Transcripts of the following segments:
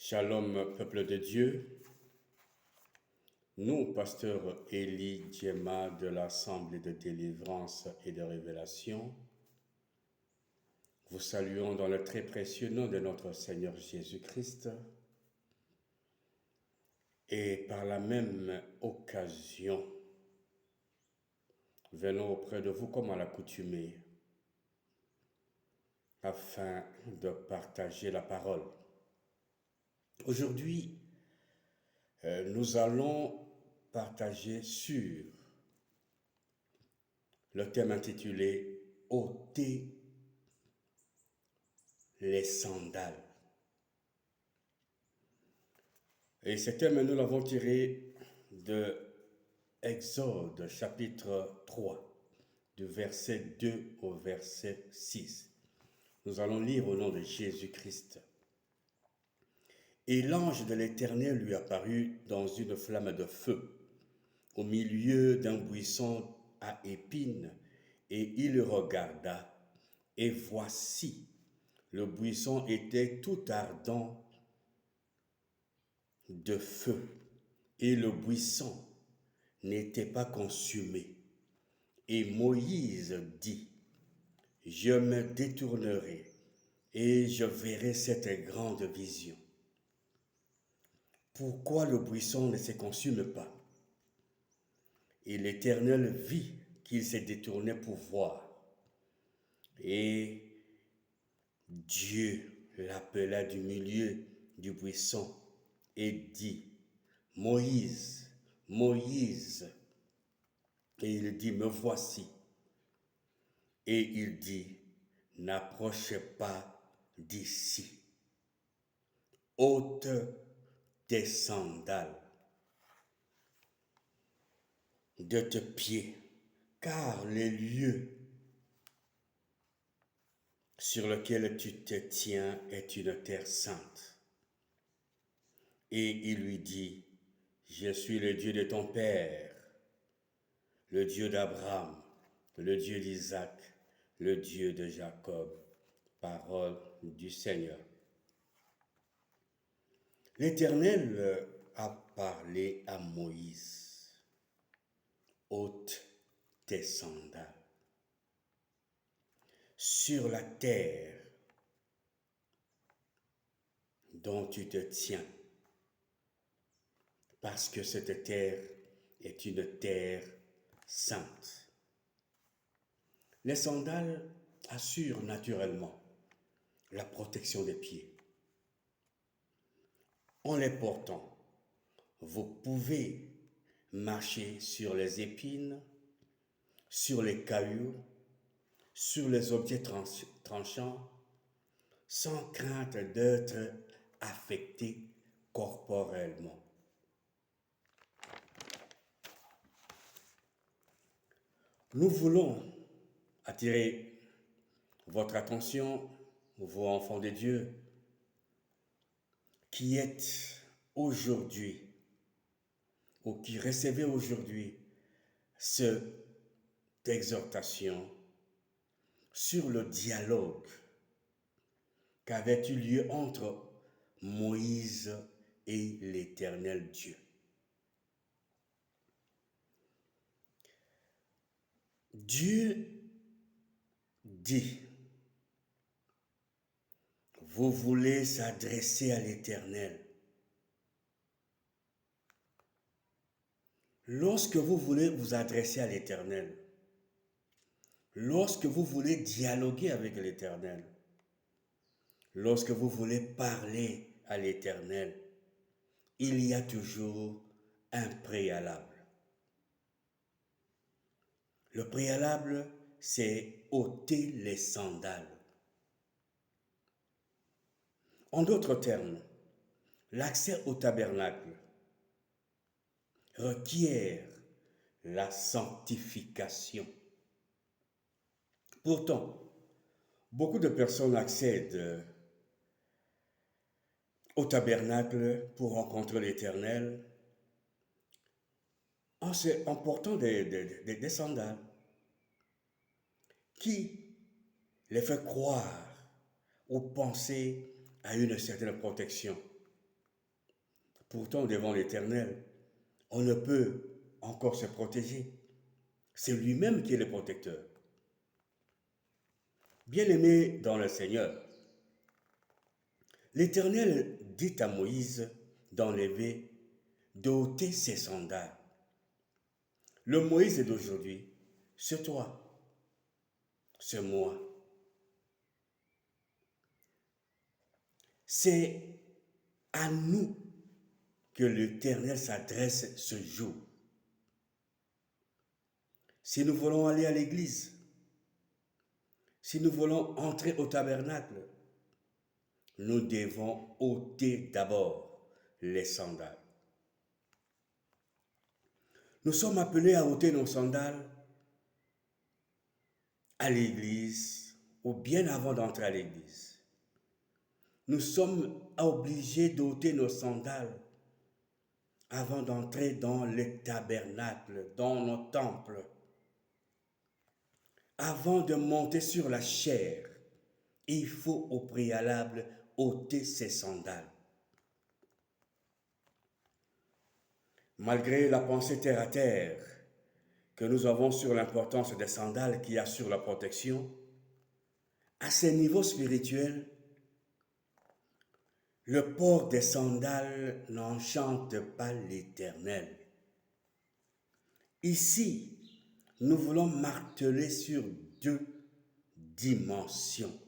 Shalom, peuple de Dieu. Nous, pasteur Élie Diema de l'Assemblée de délivrance et de révélation, vous saluons dans le très précieux nom de notre Seigneur Jésus-Christ et par la même occasion, venons auprès de vous comme à l'accoutumée afin de partager la parole. Aujourd'hui, nous allons partager sur le thème intitulé « Ôter les sandales ». Et ce thème, nous l'avons tiré de Exode chapitre 3, du verset 2 au verset 6. Nous allons lire au nom de Jésus-Christ. Et l'ange de l'Éternel lui apparut dans une flamme de feu, au milieu d'un buisson à épines, et il regarda, et voici, le buisson était tout ardent de feu, et le buisson n'était pas consumé. Et Moïse dit, « Je me détournerai, et je verrai cette grande vision. Pourquoi le buisson ne se consume pas? » Et l'Éternel vit qu'il se détournait pour voir. Et Dieu l'appela du milieu du buisson et dit, « Moïse, Moïse. » Et il dit, « Me voici. » Et il dit, « N'approche pas d'ici. Ôte tes sandales de tes pieds, car les lieux sur lesquels tu te tiens est une terre sainte. » Et il lui dit, « Je suis le Dieu de ton père, le Dieu d'Abraham, le Dieu d'Isaac, le Dieu de Jacob. » Parole du Seigneur. L'Éternel a parlé à Moïse. Ôte tes sandales sur la terre dont tu te tiens, parce que cette terre est une terre sainte. Les sandales assurent naturellement la protection des pieds. En les portant, vous pouvez marcher sur les épines, sur les cailloux, sur les objets tranchants, sans crainte d'être affecté corporellement. Nous voulons attirer votre attention, vous enfants de Dieu, qui êtes aujourd'hui, ou qui recevez aujourd'hui cette exhortation sur le dialogue qu'avait eu lieu entre Moïse et l'Éternel Dieu. Dieu dit, vous voulez s'adresser à l'Éternel. Lorsque vous voulez vous adresser à l'Éternel, lorsque vous voulez dialoguer avec l'Éternel, lorsque vous voulez parler à l'Éternel, il y a toujours un préalable. Le préalable, c'est ôter les sandales. En d'autres termes, l'accès au tabernacle requiert la sanctification. Pourtant, beaucoup de personnes accèdent au tabernacle pour rencontrer l'Éternel en portant des sandales qui les fait croire ou penser à une certaine protection. Pourtant, devant l'Éternel, on ne peut encore se protéger. C'est lui-même qui est le protecteur. Bien-aimé dans le Seigneur, l'Éternel dit à Moïse d'enlever, d'ôter ses sandales. Le Moïse d'aujourd'hui, c'est toi, c'est moi. C'est à nous que l'Éternel s'adresse ce jour. Si nous voulons aller à l'église, si nous voulons entrer au tabernacle, nous devons ôter d'abord les sandales. Nous sommes appelés à ôter nos sandales à l'église ou bien avant d'entrer à l'église. Nous sommes obligés d'ôter nos sandales avant d'entrer dans le tabernacle, dans nos temples. Avant de monter sur la chair, il faut au préalable ôter ses sandales. Malgré la pensée terre à terre que nous avons sur l'importance des sandales qui assurent la protection, à ce niveau spirituel, le port des sandales n'enchante pas l'Éternel. Ici, nous voulons marteler sur deux dimensions.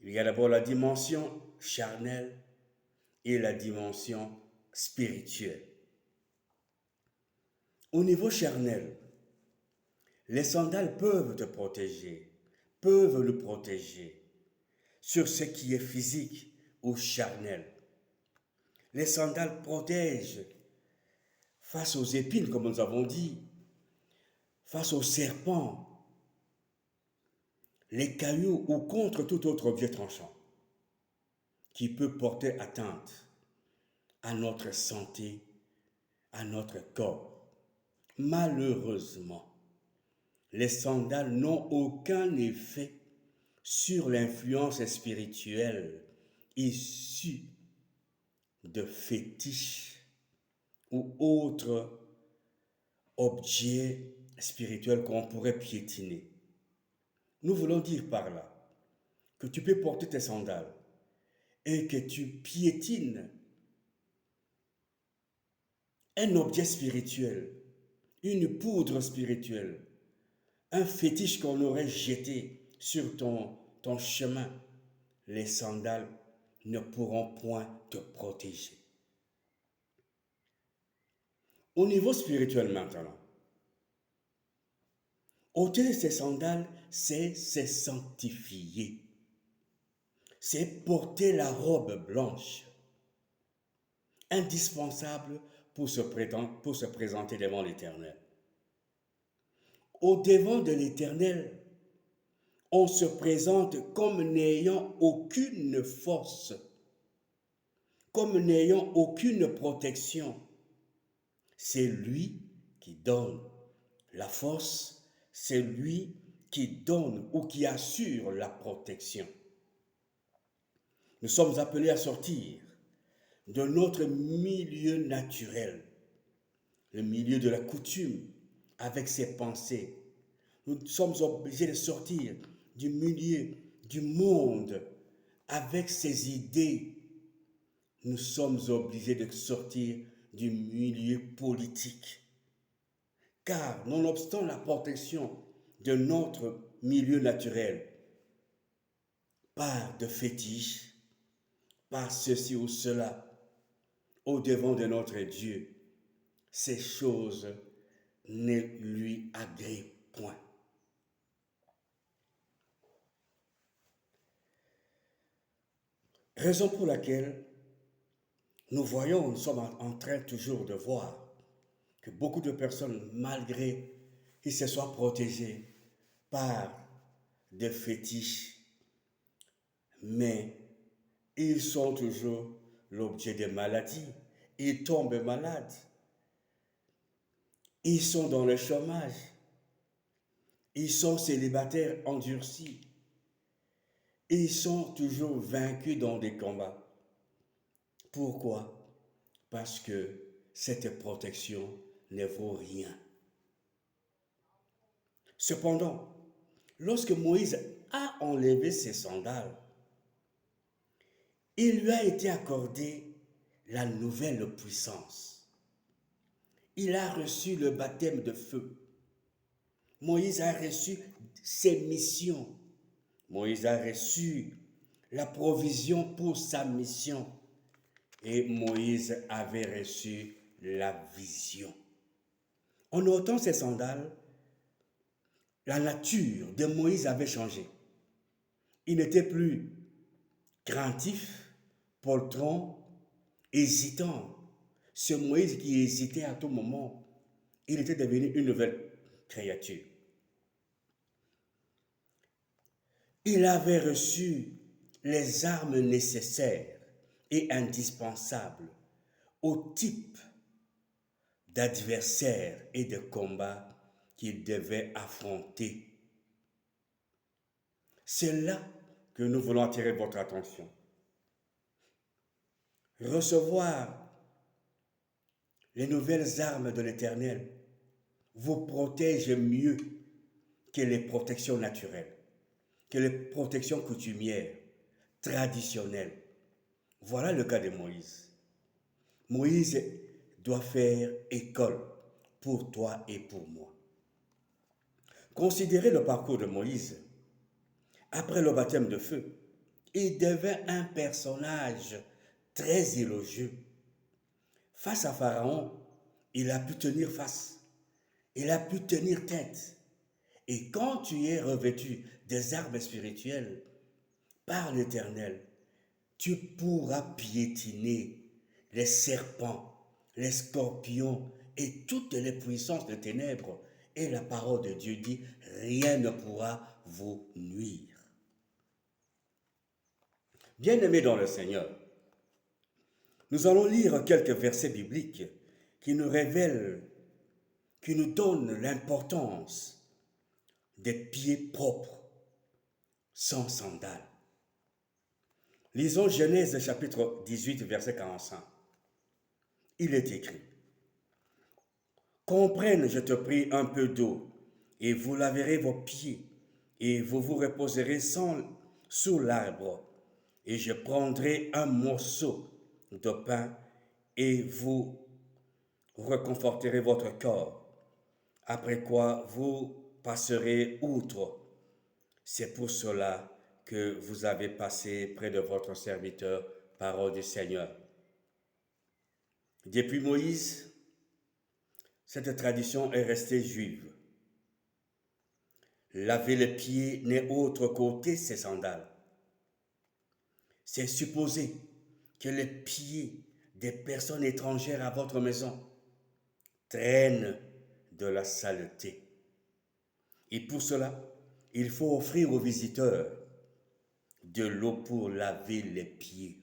Il y a d'abord la dimension charnelle et la dimension spirituelle. Au niveau charnel, les sandales peuvent te protéger, peuvent le protéger sur ce qui est physique ou charnel. Les sandales protègent face aux épines, comme nous avons dit, face aux serpents, les cailloux ou contre tout autre objet tranchant qui peut porter atteinte à notre santé, à notre corps. Malheureusement, les sandales n'ont aucun effet sur l'influence spirituelle issue de fétiches ou autres objets spirituels qu'on pourrait piétiner. Nous voulons dire par là que tu peux porter tes sandales et que tu piétines un objet spirituel, une poudre spirituelle, un fétiche qu'on aurait jeté sur ton chemin, les sandales ne pourront point te protéger. Au niveau spirituel maintenant, ôter ses sandales, c'est se sanctifier. C'est porter la robe blanche, indispensable pour se présenter devant l'Éternel. Au devant de l'Éternel, on se présente comme n'ayant aucune force, comme n'ayant aucune protection. C'est lui qui donne la force, c'est lui qui donne ou qui assure la protection. Nous sommes appelés à sortir de notre milieu naturel, le milieu de la coutume, avec ses pensées. Nous sommes obligés de sortir du milieu du monde avec ses idées. Nous sommes obligés de sortir du milieu politique. Car, nonobstant la protection de notre milieu naturel, par de fétiches, par ceci ou cela, au devant de notre Dieu, ces choses ne lui agréent point. Raison pour laquelle nous sommes en train toujours de voir que beaucoup de personnes, malgré qu'ils se soient protégés par des fétiches, mais ils sont toujours l'objet de maladies. Ils tombent malades. Ils sont dans le chômage. Ils sont célibataires endurcis. Ils sont toujours vaincus dans des combats. Pourquoi? parce que cette protection ne vaut rien. Cependant, lorsque Moïse a enlevé ses sandales, il lui a été accordé la nouvelle puissance. Il a reçu le baptême de feu. Moïse a reçu ses missions. Moïse a reçu la provision pour sa mission. Et Moïse avait reçu la vision. En ôtant ses sandales, la nature de Moïse avait changé. Il n'était plus craintif, poltron, hésitant. Ce Moïse qui hésitait à tout moment, il était devenu une nouvelle créature. Il avait reçu les armes nécessaires et indispensables au type d'adversaire et de combat qu'il devait affronter. C'est là que nous voulons attirer votre attention. Recevoir les nouvelles armes de l'Éternel vous protège mieux que les protections naturelles, que les protections coutumières, traditionnelles. Voilà le cas de Moïse. Moïse doit faire école pour toi et pour moi. Considérez le parcours de Moïse. Après le baptême de feu, il devint un personnage très élogieux. Face à Pharaon, il a pu tenir face. Il a pu tenir tête. Et quand tu es revêtu des armes spirituelles par l'Éternel, tu pourras piétiner les serpents, les scorpions et toutes les puissances de ténèbres. Et la parole de Dieu dit, rien ne pourra vous nuire. Bien-aimés dans le Seigneur, nous allons lire quelques versets bibliques qui nous révèlent, qui nous donnent l'importance des pieds propres, sans sandales. Lisons Genèse chapitre 18, verset 45. Il est écrit, « Qu'on prenne, je te prie, un peu d'eau, et vous laverez vos pieds, et vous vous reposerez sous l'arbre, et je prendrai un morceau de pain, et vous reconforterez votre corps, après quoi vous passerez outre. C'est pour cela que vous avez passé près de votre serviteur, parole du Seigneur. » Depuis Moïse, cette tradition est restée juive. Laver les pieds n'est autre qu'ôter ses sandales. C'est supposer que les pieds des personnes étrangères à votre maison traînent de la saleté. Et pour cela, il faut offrir aux visiteurs de l'eau pour laver les pieds.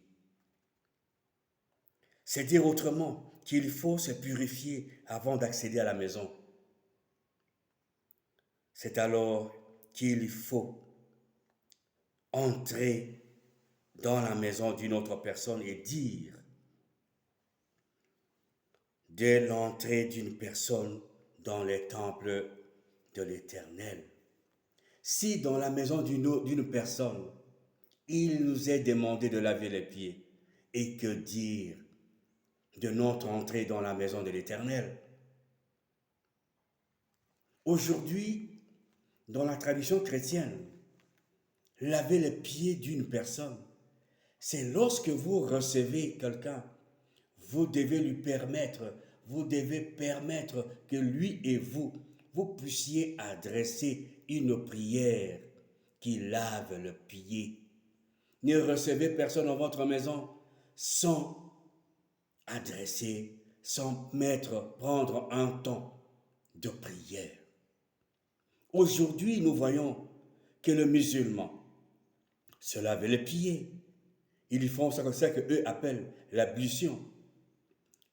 C'est dire autrement qu'il faut se purifier avant d'accéder à la maison. C'est alors qu'il faut entrer dans la maison d'une autre personne et dire, dès l'entrée d'une personne dans les temples de l'Éternel, si dans la maison d'une personne, il nous est demandé de laver les pieds, et que dire de notre entrée dans la maison de l'Éternel? Aujourd'hui, dans la tradition chrétienne, laver les pieds d'une personne, c'est lorsque vous recevez quelqu'un, vous devez permettre que lui et vous puissiez adresser une prière qui lave le pied. Ne recevez personne dans votre maison sans prendre un temps de prière. Aujourd'hui, nous voyons que le musulman se lave les pieds. Ils font ce qu'eux appellent l'ablution.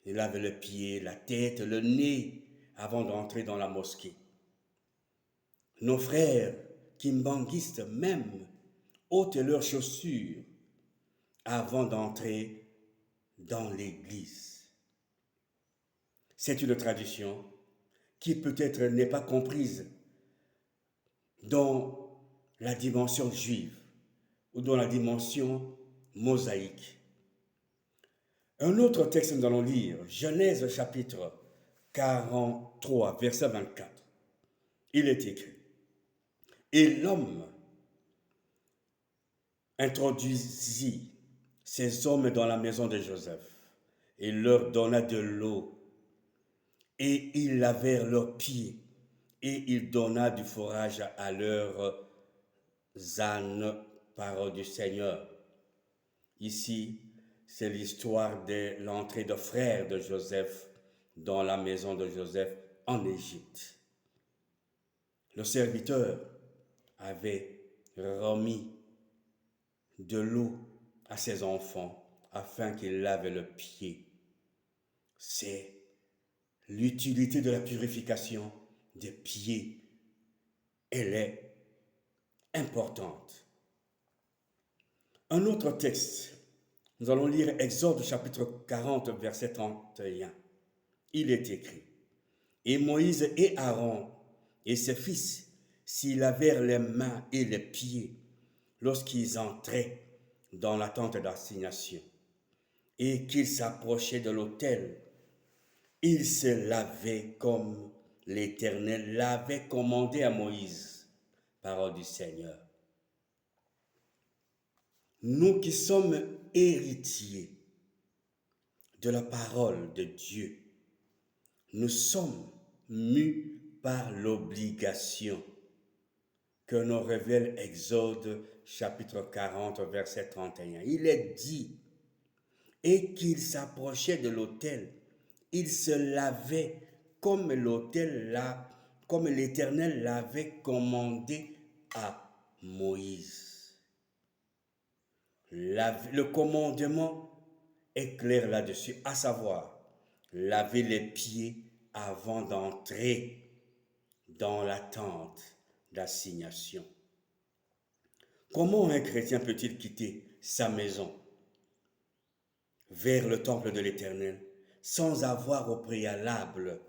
Ils lavent les pieds, la tête, le nez avant d'entrer dans la mosquée. Nos frères kimbanguistes même ôtent leurs chaussures avant d'entrer dans l'église. c'est une tradition qui peut-être n'est pas comprise dans la dimension juive ou dans la dimension mosaïque. Un autre texte, nous allons lire Genèse chapitre 43, verset 24. Il est écrit: Et l'homme introduisit ces hommes dans la maison de Joseph et leur donna de l'eau, et ils lavèrent leurs pieds, et il donna du fourrage à leurs ânes, parole du Seigneur. Ici, c'est l'histoire de l'entrée de frères de Joseph dans la maison de Joseph en Égypte. Le serviteur avait remis de l'eau à ses enfants afin qu'ils lavent le pied. C'est l'utilité de la purification des pieds. Elle est importante. Un autre texte, nous allons lire Exode chapitre 40, verset 31. Il est écrit: Et Moïse et Aaron et ses fils s'y lavèrent les mains et les pieds lorsqu'ils entraient dans la tente d'assignation, et qu'ils s'approchaient de l'autel. Ils se lavaient comme l'Éternel l'avait commandé à Moïse, parole du Seigneur. Nous qui sommes héritiers de la parole de Dieu, nous sommes mus par l'obligation que nous révèle Exode chapitre 40, verset 31. Il est dit: et qu'ils s'approchaient de l'autel, ils se lavaient comme comme l'Éternel l'avait commandé à Moïse. Le commandement est clair là-dessus, à savoir laver les pieds avant d'entrer dans la tente d'assignation. Comment un chrétien peut-il quitter sa maison vers le temple de l'Éternel sans avoir au préalable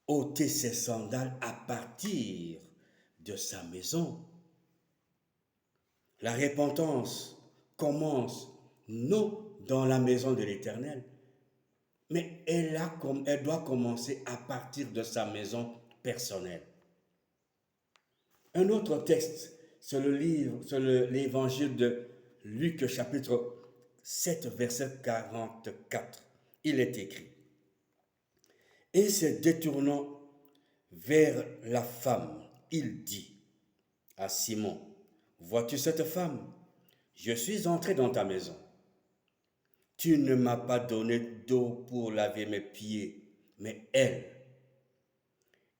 ôté ses sandales à partir de sa maison? La repentance commence non dans la maison de l'Éternel, mais elle doit commencer à partir de sa maison personnelle. Un autre texte, c'est l'évangile de Luc chapitre 7, verset 44. Il est écrit: Et se détournant vers la femme, il dit à Simon: Vois-tu cette femme? Je suis entré dans ta maison. Tu ne m'as pas donné d'eau pour laver mes pieds, mais elle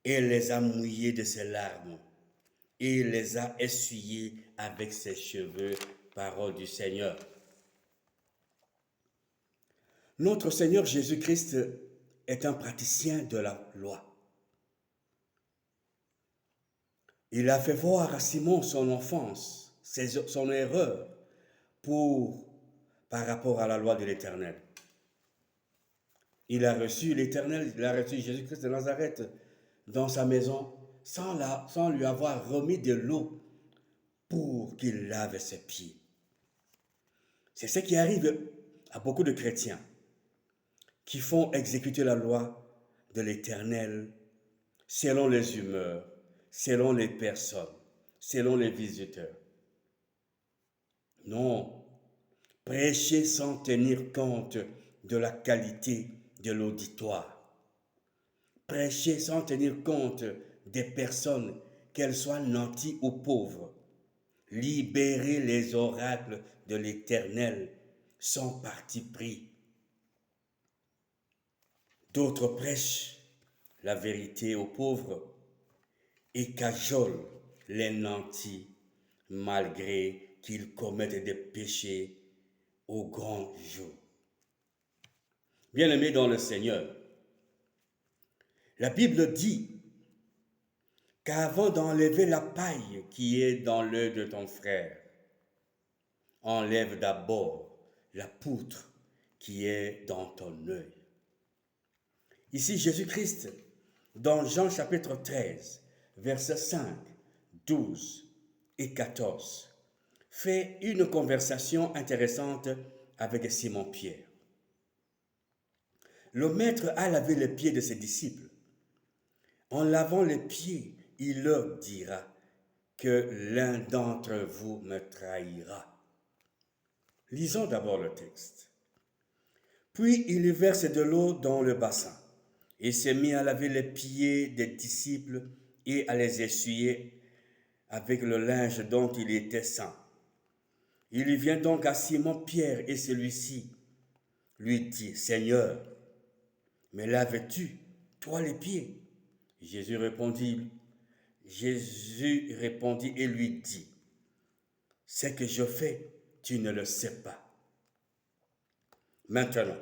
les a mouillés de ses larmes et les a essuyés avec ses cheveux, parole du Seigneur. Notre Seigneur Jésus-Christ est un praticien de la loi. Il a fait voir à Simon son offense, son erreur par rapport à la loi de l'Éternel. Il a reçu l'Éternel, il a reçu Jésus-Christ de Nazareth dans sa maison sans lui avoir remis de l'eau pour qu'il lave ses pieds. C'est ce qui arrive à beaucoup de chrétiens qui font exécuter la loi de l'Éternel selon les humeurs, selon les personnes, selon les visiteurs. Non, prêcher sans tenir compte de la qualité de l'auditoire. Prêcher sans tenir compte des personnes, qu'elles soient nanties ou pauvres. Libérer les oracles de l'Éternel sans parti pris. D'autres prêchent la vérité aux pauvres et cajolent les nantis malgré qu'ils commettent des péchés au grand jour. Bien-aimés dans le Seigneur, la Bible dit qu'avant d'enlever la paille qui est dans l'œil de ton frère, enlève d'abord la poutre qui est dans ton œil. Ici, Jésus-Christ, dans Jean chapitre 13, versets 5, 12 et 14, fait une conversation intéressante avec Simon-Pierre. Le maître a lavé les pieds de ses disciples. En lavant les pieds, il leur dira que l'un d'entre vous me trahira. Lisons d'abord le texte. Puis il verse de l'eau dans le bassin et s'est mis à laver les pieds des disciples et à les essuyer avec le linge dont il était ceint. Il vient donc à Simon-Pierre et celui-ci lui dit, « Seigneur, me laves-tu, toi, les pieds ?» Jésus répondit et lui dit, « Ce que je fais, tu ne le sais pas. Maintenant,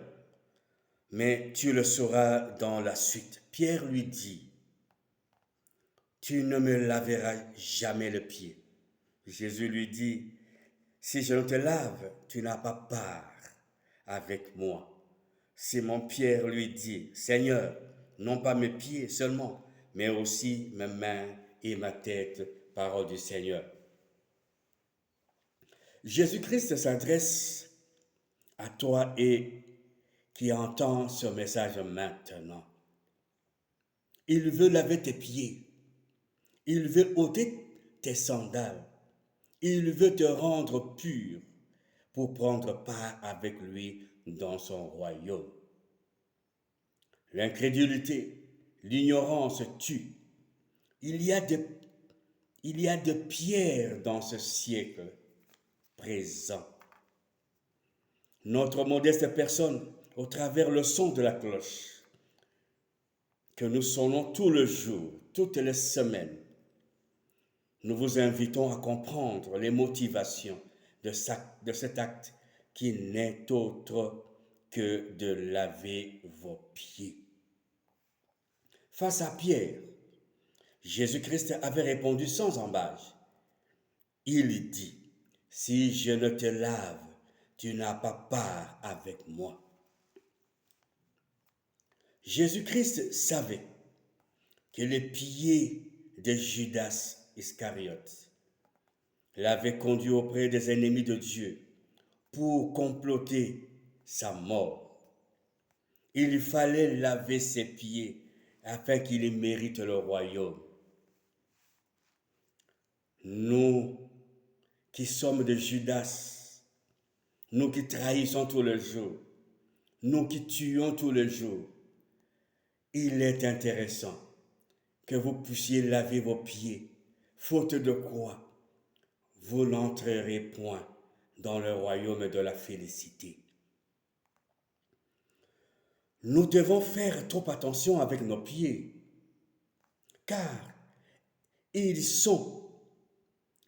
mais tu le sauras dans la suite. » Pierre lui dit, « Tu ne me laveras jamais le pied. » Jésus lui dit, « Si je ne te lave, tu n'as pas part avec moi. » Simon-Pierre lui dit, « Seigneur, non pas mes pieds seulement, mais aussi mes mains et ma tête. » Parole du Seigneur. Jésus-Christ s'adresse à toi et qui entend ce message maintenant. Il veut laver tes pieds. Il veut ôter tes sandales. Il veut te rendre pur pour prendre part avec lui dans son royaume. L'incrédulité, l'ignorance tuent. Il y a de pierres dans ce siècle présent. Notre modeste personne, au travers le son de la cloche, que nous sonnons tout le jour, toutes les semaines, nous vous invitons à comprendre les motivations de cet acte qui n'est autre que de laver vos pieds. Face à Pierre, Jésus-Christ avait répondu sans embâche. Il dit, « Si je ne te lave, tu n'as pas part avec moi. » Jésus-Christ savait que les pieds de Judas Iscariote l'avaient conduit auprès des ennemis de Dieu pour comploter sa mort. Il fallait laver ses pieds afin qu'il mérite le royaume. Nous qui sommes de Judas, nous qui trahissons tous les jours, nous qui tuons tous les jours, il est intéressant que vous puissiez laver vos pieds, faute de quoi vous n'entrerez point dans le royaume de la félicité. Nous devons faire trop attention avec nos pieds, car ils sont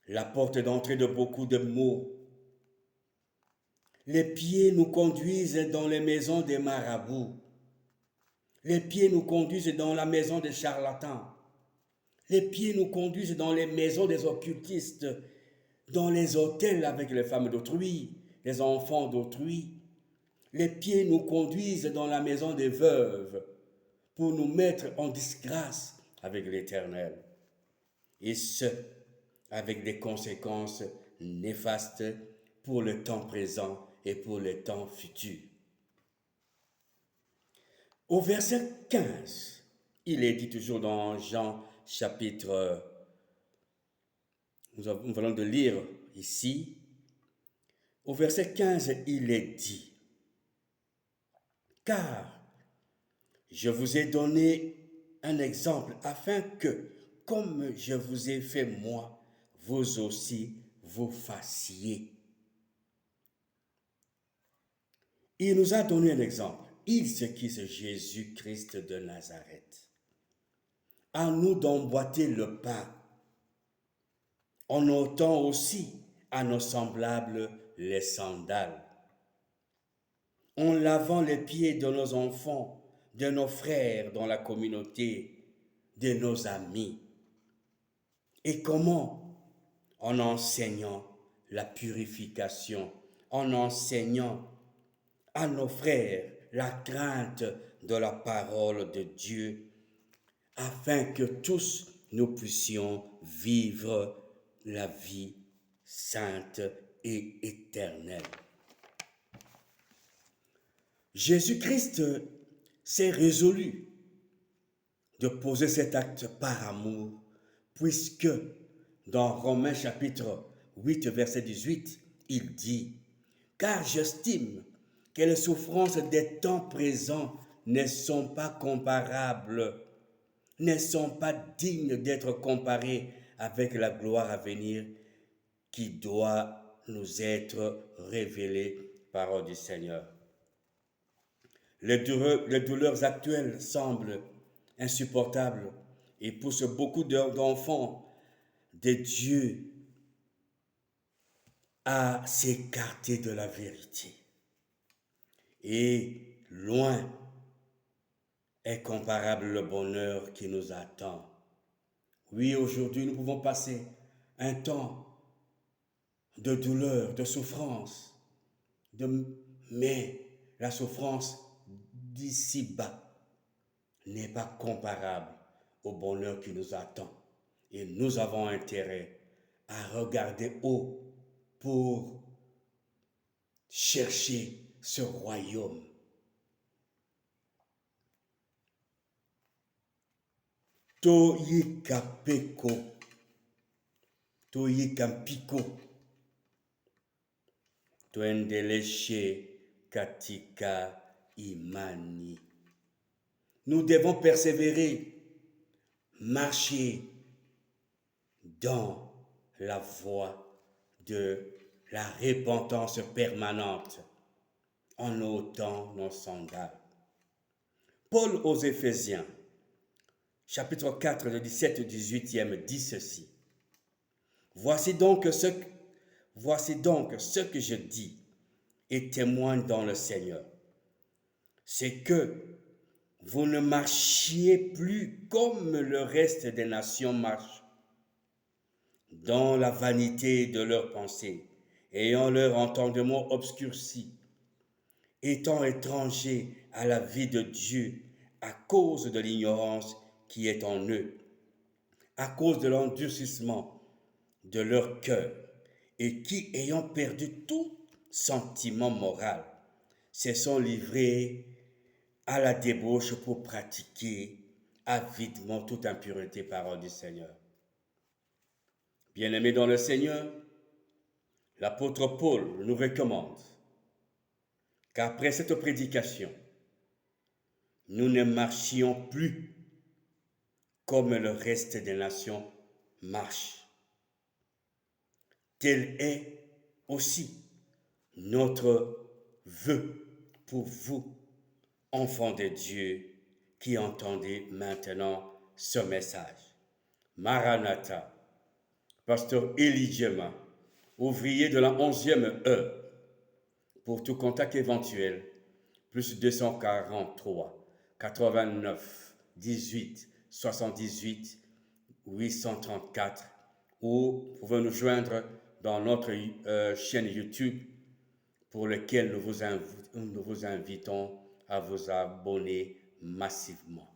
la porte d'entrée de beaucoup de maux. Les pieds nous conduisent dans les maisons des marabouts. Les pieds nous conduisent dans la maison des charlatans. Les pieds nous conduisent dans les maisons des occultistes, dans les hôtels avec les femmes d'autrui, les enfants d'autrui. Les pieds nous conduisent dans la maison des veuves pour nous mettre en disgrâce avec l'Éternel. Et ce, avec des conséquences néfastes pour le temps présent et pour le temps futur. Au verset 15, il est dit toujours dans Jean chapitre, nous venons de lire ici, au verset 15, il est dit, « Car je vous ai donné un exemple afin que, comme je vous ai fait moi, vous aussi vous fassiez. » Il nous a donné un exemple. Il s'est Jésus-Christ de Nazareth. À nous d'emboîter le pas, en ôtant aussi à nos semblables les sandales, en lavant les pieds de nos enfants, de nos frères dans la communauté, de nos amis. Et comment? En enseignant la purification, en enseignant à nos frères la crainte de la parole de Dieu afin que tous nous puissions vivre la vie sainte et éternelle. Jésus-Christ s'est résolu de poser cet acte par amour, puisque dans Romains chapitre 8, verset 18, il dit « Car j'estime que les souffrances des temps présents ne sont pas comparables, ne sont pas dignes d'être comparées avec la gloire à venir qui doit nous être révélée, parole du Seigneur. » Les douleurs actuelles semblent insupportables et poussent beaucoup d'enfants de Dieu à s'écarter de la vérité. Et loin est comparable le bonheur qui nous attend. Oui, aujourd'hui, nous pouvons passer un temps de douleur, de souffrance, mais la souffrance d'ici-bas n'est pas comparable au bonheur qui nous attend. Et nous avons intérêt à regarder haut pour chercher ce royaume. Toyikampiko, tuendeleshe katika imani. Nous devons persévérer, marcher dans la voie de la repentance permanente en ôtant nos sandales. Paul aux Éphésiens, chapitre 4, le 17 et 18e, dit ceci. Voici donc ce que je dis et témoigne dans le Seigneur. C'est que vous ne marchiez plus comme le reste des nations marchent, dans la vanité de leurs pensées, ayant leur entendement obscurci, étant étrangers à la vie de Dieu à cause de l'ignorance qui est en eux, à cause de l'endurcissement de leur cœur, et qui, ayant perdu tout sentiment moral, se sont livrés à la débauche pour pratiquer avidement toute impureté, parole du Seigneur. Bien-aimés dans le Seigneur, l'apôtre Paul nous recommande qu'après cette prédication, nous ne marchions plus comme le reste des nations marchent. Tel est aussi notre vœu pour vous, enfants de Dieu, qui entendez maintenant ce message. Maranatha, pasteur Élie Djema, ouvrier de la 11e heure. Pour tout contact éventuel, plus 243 89 18 78 834, ou vous pouvez nous joindre dans notre chaîne YouTube pour laquelle nous vous invitons à vous abonner massivement.